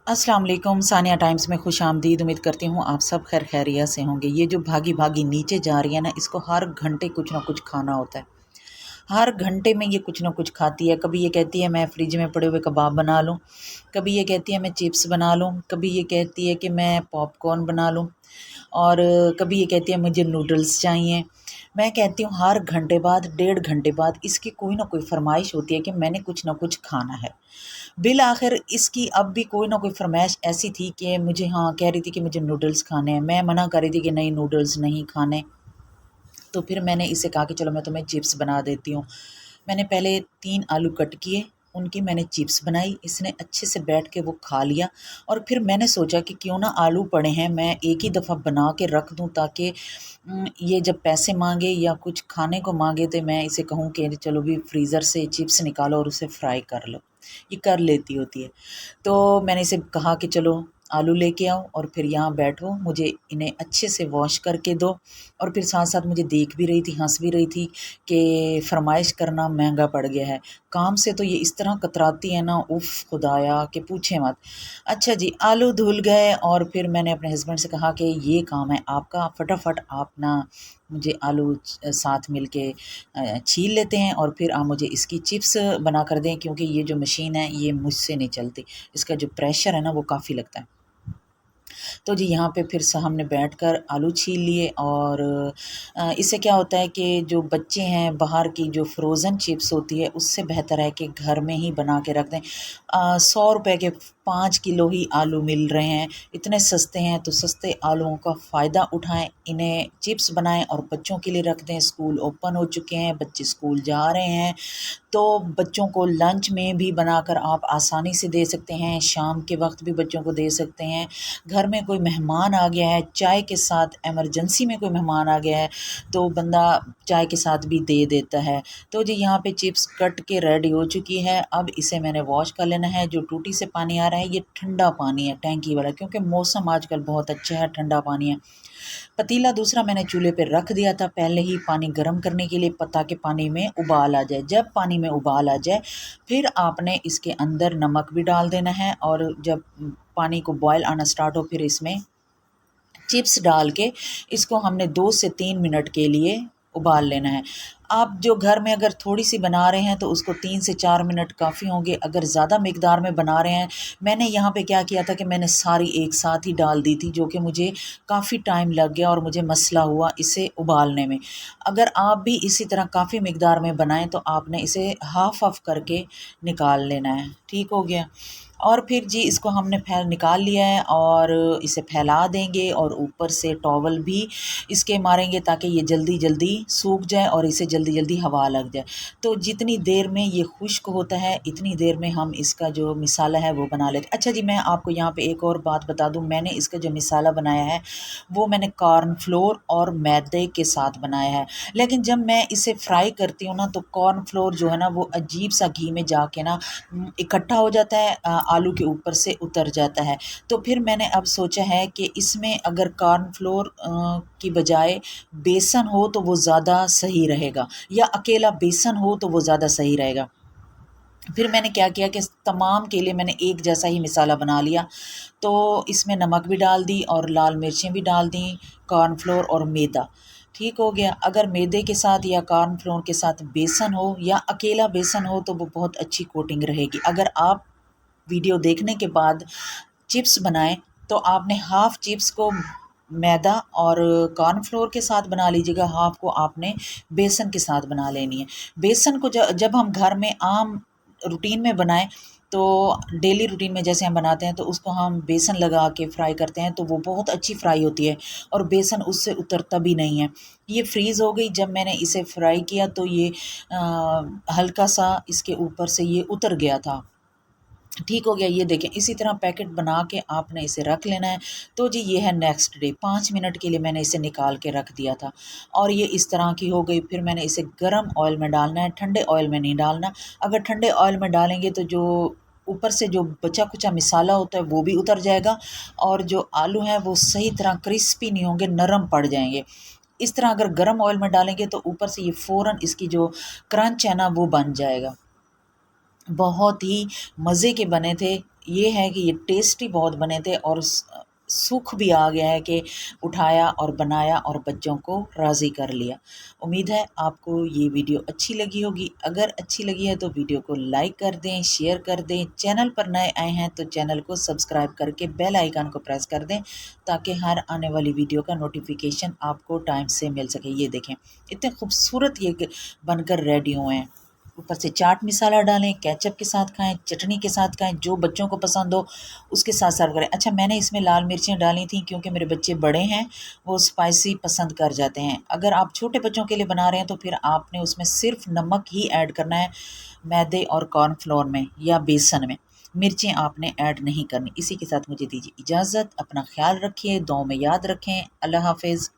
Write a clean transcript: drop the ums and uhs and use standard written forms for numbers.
अस्सलाम वालेकुम। सानिया टाइम्स में खुश आमदीद। उम्मीद करती हूँ आप सब खैर खैरियत से होंगे। ये जो भागी भागी नीचे जा रही है ना, इसको हर घंटे कुछ ना कुछ खाना होता है। हर घंटे में ये कुछ ना कुछ खाती है। कभी ये कहती है मैं फ्रिज में पड़े हुए कबाब बना लूँ, कभी ये कहती है मैं चिप्स बना लूँ, कभी ये कहती है कि मैं पॉपकॉर्न बना लूँ, और कभी ये कहती है मुझे नूडल्स चाहिए। मैं कहती हूँ हर घंटे बाद, डेढ़ घंटे बाद इसकी कोई ना कोई फ़रमाइश होती है कि मैंने कुछ ना कुछ खाना है। बिल आखिर इसकी अब भी कोई ना कोई फ़रमाइश ऐसी थी कि मुझे, हाँ, कह रही थी कि मुझे नूडल्स खाने हैं। मैं मना कर रही थी कि नहीं, नूडल्स नहीं खाने। तो फिर मैंने इसे कहा कि चलो मैं तुम्हें चिप्स बना देती हूँ। मैंने पहले 3 आलू कट किए, उनकी मैंने चिप्स बनाई। इसने अच्छे से बैठ के वो खा लिया। और फिर मैंने सोचा कि क्यों ना आलू पड़े हैं, मैं एक ही दफ़ा बना के रख दूँ, ताकि ये जब पैसे मांगे या कुछ खाने को मांगे तो मैं इसे कहूँ कि चलो भी फ्रीज़र से चिप्स निकालो और उसे फ्राई कर लो। ये कर लेती होती है। तो मैंने इसे कहा कि चलो आलू लेके आओ और फिर यहाँ बैठो, मुझे इन्हें अच्छे से वॉश करके दो। और फिर साथ-साथ मुझे देख भी रही थी, हँस भी रही थी कि फ़रमाइश करना महँगा पड़ गया है। काम से तो ये इस तरह कतराती है ना, उफ़ खुदाया कि पूछें मत। अच्छा जी, आलू धुल गए और फिर मैंने अपने हस्बैंड से कहा कि ये काम है आपका, फटाफट आप ना मुझे आलू साथ मिल के छील लेते हैं और फिर आप मुझे इसकी चिप्स बना कर दें, क्योंकि ये जो मशीन है ये मुझसे नहीं चलती। इसका जो प्रेशर है ना वो काफ़ी लगता है। तो जी यहाँ पे फिर से हमने बैठकर आलू छील लिए। और इससे क्या होता है कि जो बच्चे हैं, बाहर की जो फ्रोज़न चिप्स होती है उससे बेहतर है कि घर में ही बना के रख दें। 100 रुपए के 5 किलो ही आलू मिल रहे हैं, इतने सस्ते हैं। तो सस्ते आलूओं का फ़ायदा उठाएं, इन्हें चिप्स बनाएं और बच्चों के लिए रख दें। स्कूल ओपन हो चुके हैं, बच्चे स्कूल जा रहे हैं, तो बच्चों को लंच में भी बनाकर आप आसानी से दे सकते हैं, शाम के वक्त भी बच्चों को दे सकते हैं। घर में कोई मेहमान आ गया है, चाय के साथ, इमरजेंसी में कोई मेहमान आ गया है तो बंदा चाय के साथ भी दे देता है। तो जी यहाँ पे चिप्स कट के रेडी हो चुकी है। अब इसे मैंने वॉश कर लेना है। जो टूटी से पानी आ रहा है ये ठंडा पानी है, टैंकी वाला, क्योंकि मौसम आजकल बहुत अच्छा है, ठंडा पानी है। पतीला दूसरा मैंने चूल्हे पे रख दिया था पहले ही पानी गर्म करने के लिए, ताकि पानी में उबाल आ जाए। जब पानी में उबाल आ जाए फिर आपने इसके अंदर नमक भी डाल देना है, और जब पानी को बॉयल आना स्टार्ट हो फिर इसमें चिप्स डाल के इसको हमने 2 से 3 मिनट के लिए उबाल लेना है। आप जो घर में अगर थोड़ी-सी बना रहे हैं तो उसको 3 से 4 मिनट काफ़ी होंगे। अगर ज़्यादा मिकदार में बना रहे हैं, मैंने यहाँ पे क्या किया था कि मैंने सारी एक साथ ही डाल दी थी, जो कि मुझे काफ़ी टाइम लग गया और मुझे मसला हुआ इसे उबालने में। अगर आप भी इसी तरह काफ़ी मिकदार में बनाएँ तो आपने इसे हाफ़-हाफ़ करके निकाल लेना है। ठीक हो गया? और फिर जी इसको हमने निकाल लिया है और इसे फैला देंगे और ऊपर से टॉवल भी इसके मारेंगे, ताकि ये जल्दी जल्दी सूख जाए और इसे जल्दी जल्दी हवा लग जाए। तो जितनी देर में ये खुश्क होता है इतनी देर में हम इसका जो मिसाला है वो बना लेते हैं। अच्छा जी, मैं आपको यहाँ पे एक और बात बता दूँ, मैंने इसका जो मिसाला बनाया है वो मैंने कॉर्न फ्लोर और मैदे के साथ बनाया है। लेकिन जब मैं इसे फ्राई करती हूँ ना तो कॉर्न फ्लोर जो है ना वो अजीब सा घी में जाके ना इकट्ठा हो जाता है, आलू के ऊपर से उतर जाता है। तो फिर मैंने अब सोचा है कि इसमें अगर कॉर्नफ्लोर की बजाय बेसन हो तो वो ज़्यादा सही रहेगा, या अकेला बेसन हो तो वो ज़्यादा सही रहेगा। फिर मैंने क्या किया कि तमाम के लिए मैंने एक जैसा ही मिसाला बना लिया। तो इसमें नमक भी डाल दी और लाल मिर्चें भी डाल दी, कॉर्नफ्लोर और मैदा। ठीक हो गया। अगर मैदे के साथ या कॉर्नफ्लोर के साथ बेसन हो या अकेला बेसन हो तो वो बहुत अच्छी कोटिंग रहेगी। अगर आप वीडियो देखने के बाद चिप्स बनाएं तो आपने हाफ़ चिप्स को मैदा और कॉर्नफ्लोर के साथ बना लीजिएगा, हाफ़ को आपने बेसन के साथ बना लेनी है। बेसन को जब हम घर में आम रूटीन में बनाएं तो डेली रूटीन में जैसे हम बनाते हैं तो उसको हम बेसन लगा के फ्राई करते हैं तो वो बहुत अच्छी फ्राई होती है और बेसन उससे उतरता भी नहीं है। ये फ्रीज़ हो गई। जब मैंने इसे फ्राई किया तो ये हल्का सा इसके ऊपर से ये उतर गया था। ठीक हो गया। ये देखें, इसी तरह पैकेट बना के आपने इसे रख लेना है। तो जी ये है नेक्स्ट डे, 5 मिनट के लिए मैंने इसे निकाल के रख दिया था और ये इस तरह की हो गई। फिर मैंने इसे गर्म ऑयल में डालना है, ठंडे ऑयल में नहीं डालना। अगर ठंडे ऑयल में डालेंगे तो जो ऊपर से जो बचा कुचा मिसाला होता है वो भी उतर जाएगा और जो आलू हैं वो सही तरह क्रिस्पी नहीं होंगे, नरम पड़ जाएंगे। इस तरह अगर गर्म ऑयल में डालेंगे तो ऊपर से ये फ़ौरन इसकी जो क्रंच है ना वो बन जाएगा। बहुत ही मज़े के बने थे। ये है कि ये टेस्टी बहुत बने थे और सुख भी आ गया है कि उठाया और बनाया और बच्चों को राज़ी कर लिया। उम्मीद है आपको ये वीडियो अच्छी लगी होगी। अगर अच्छी लगी है तो वीडियो को लाइक कर दें, शेयर कर दें। चैनल पर नए आए हैं तो चैनल को सब्सक्राइब करके बेल आइकन को प्रेस कर दें ताकि हर आने वाली वीडियो का नोटिफिकेशन आपको टाइम से मिल सके। ये देखें इतने खूबसूरत ये बनकर रेडी हुए हैं। ऊपर से चाट मसाला डालें, केचप के साथ खाएं, चटनी के साथ खाएं, जो बच्चों को पसंद हो उसके साथ सर्व करें। अच्छा, मैंने इसमें लाल मिर्चें डाली थी क्योंकि मेरे बच्चे बड़े हैं, वो स्पाइसी पसंद कर जाते हैं। अगर आप छोटे बच्चों के लिए बना रहे हैं तो फिर आपने उसमें सिर्फ नमक ही ऐड करना है, मैदे और कॉर्नफ्लोर में या बेसन में। मिर्चें आपने ऐड नहीं करनी। इसी के साथ मुझे दीजिए इजाज़त। अपना ख्याल रखिए, दुआओं में याद रखें। अल्लाह हाफिज़।